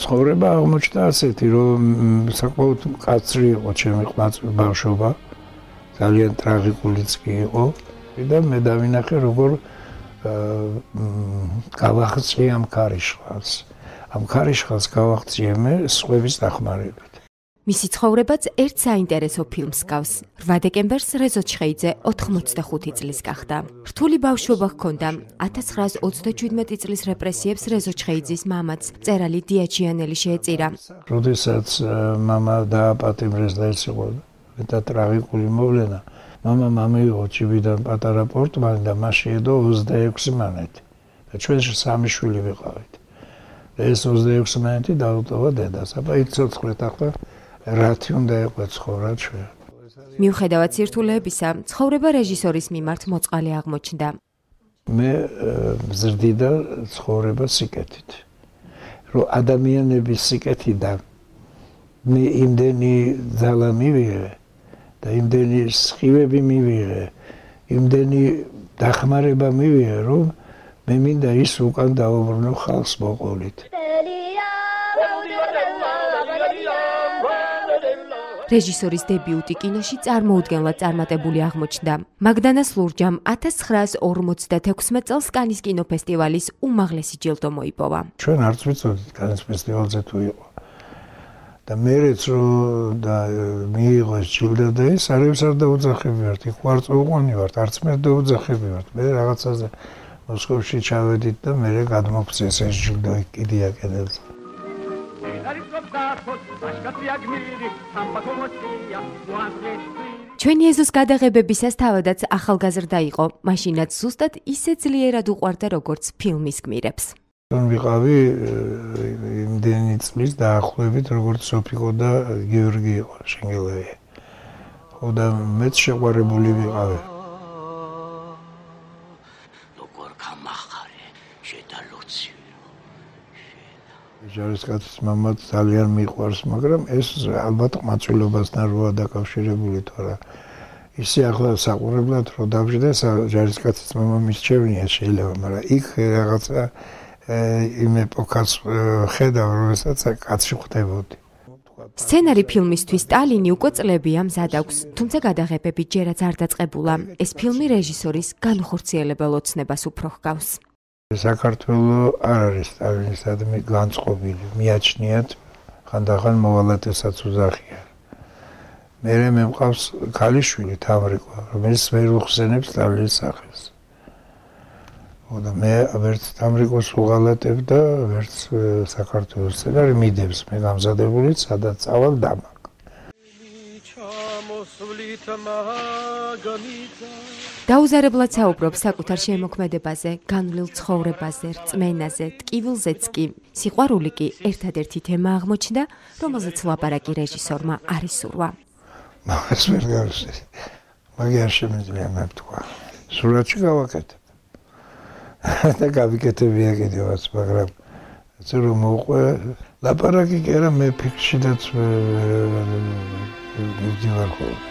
ცხოვრება აღმოჩნდა ასეთი, რომ საკმაოდ მკაცრი იყო ჩემი ბავშვობა, ძალიან ტრაგიკულიც კი იყო და მე დავინახე როგორ გავახცე ამ ქარიშხალს. ამ ქარიშხალს გავახციე მე სხვების დახმარებით. მისი ცხოვრებაც ერთ საინტერესო ფილმს გავს. 8 დეკემბერს რეზო ჩხეიძე 85 წლის გახდა. რთული ბავშვობა ჰქონდა. 1927 წლის რეპრესიებს რეზო ჩხეიძის მამაც, მწერალი დიაჩიანელი შეეწირა. როდესაც მამა დააპატიმრეს და ეს იყო და ტრაგიკული მოვლენა, მამამ ამოიღო ჭიბიდან პატარა პორტმანი და მას შეედო 26 მანეთი. და ჩვენ 3 შვილი ვიყავით. და ეს 26 მანეთი დაუტოვა დედას. აბა იცოცხლეთ ახლა რათი უნდა იყო ცხოვრა ჩვენ. მიუხედავად სირთულეებისა, ცხოვრება რეჟისორის მიმართ მოწყალე აღმოჩნდა. მე მზრდიდა ცხოვრება სიკეთით. რომ ადამიანების სიკეთიდან მე იმდენი ძალა მივიღე და იმდენი სხივები მივიღე, იმდენი დახმარება მივიღე, რომ მე მინდა ის უკან დავუბრუნო ხალხს მოყოლით. რეჟისორის დებიუტი კინოში წარმოუდგენლად წარმატებული აღმოჩნდა. მაგდანას ლურჯამ 1956 წელს კანის კინოფესტივალის უმაღლესი ჯილდო მოიპოვა. ჩვენ არც ვიცოდით კანის ფესტივალზე თუ იყო. და მერეც რომ და მიიღო ეს ჯილდო და ეს არც არ დაუძახებიართ, იქ ვარწმუნე ვართ, არც მე დაუძახებიართ. მე რაღაცაზე მოსკოვში ჩავედით და მე გადმოგწეს ეს ჯილდო კიდია კედელზე. ჩვენი ეზოს გადაღებებისას თავადაც ახალგაზრდა იყო, მაშინაც ზუსტად ისე ძლიერად უყვარდა როგორც ფილმის გმირებს. ვიყავი იმდენი წლის დაახლოებით როგორც სოფიკო და გიორგი იყო შენგელოვი. ხო და მეც შეყვარებული ვიყავი. როგორ გამახარე შედალოცი. ჯარისკაცის მამა ძალიან მიყვარს, მაგრამ ეს ალბათ ყმაწვილობასთან როა დაკავშირებული თორა. ისე ახლა საყურებლად რო დავждდეს ჯარისკაცის მამა მისჩევნია შეიძლება, მაგრამ იქ რაღაცა იმ ეპოქას ხედავ, რომელსაც კაცი ხვდებოდი. სცენარი ფილმისთვის სტალინი უკვე წლებია მზად აქვს, თუმცა გადაღებები ჯერაც არ დაწყებულა. ეს ფილმი რეჟისორის განუხორციელებელ ოცნებას უფრო ჰგავს. საქართველოს არ არის სტალინისადმი განწყობილი, მიაჩნიათ ხანდახან მოვალატესაც უძახიან. მე მყავს ქალიშვილი თამრიკო, რომელიც ვერ უხსენებს სტალინის სახელს. და მე ვერც თამრიკოს უღალატებ და ვერც საქართველოს სცენარი მიდევს, მე გამზადებული სადაც წავალ დამაკ. დაუზარებლად საუბრობს საკუთარ შემოქმედებაზე, განვლილ ცხოვრებაზე, რწმენაზე, ტკივილზეც კი. სიყვარული კი ერთადერთი თემა აღმოჩნდა, რომელზეც ლაპარაკი რეჟისორმა არ ისურვა. მაგას ვერ გავუსწრებ. მაგ არ შემიძლია მე ვთქვა. სურათში გავაკეთებ. და გავიკეთებია კიდევაც, მაგრამ ასე რომ მოუყვე ლაპარაკი კი არა, მე ფიქრშიდაც მივდივარ ხოლმე.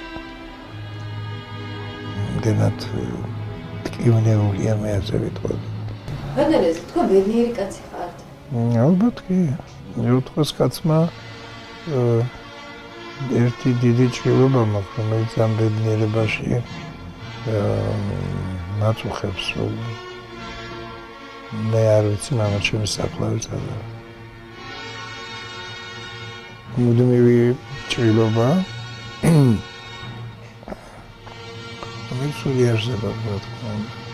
იმდენად ტკივნეულია მე ასე ვიტყოდი. ბედნიერად თქვა ბედნიერი კაცი ხართ? ალბათ კი. უთქვას კაცმა ერთი დიდი ჭრილობა მაქვს, რომელიც ამ ბედნიერებაში მაწუხებს. მე არ ვიცი, მამა ჩემი საფლავი სადა. მუდმივი ჭრილობა. მე სულ იარსება, რა თქმა უნდა.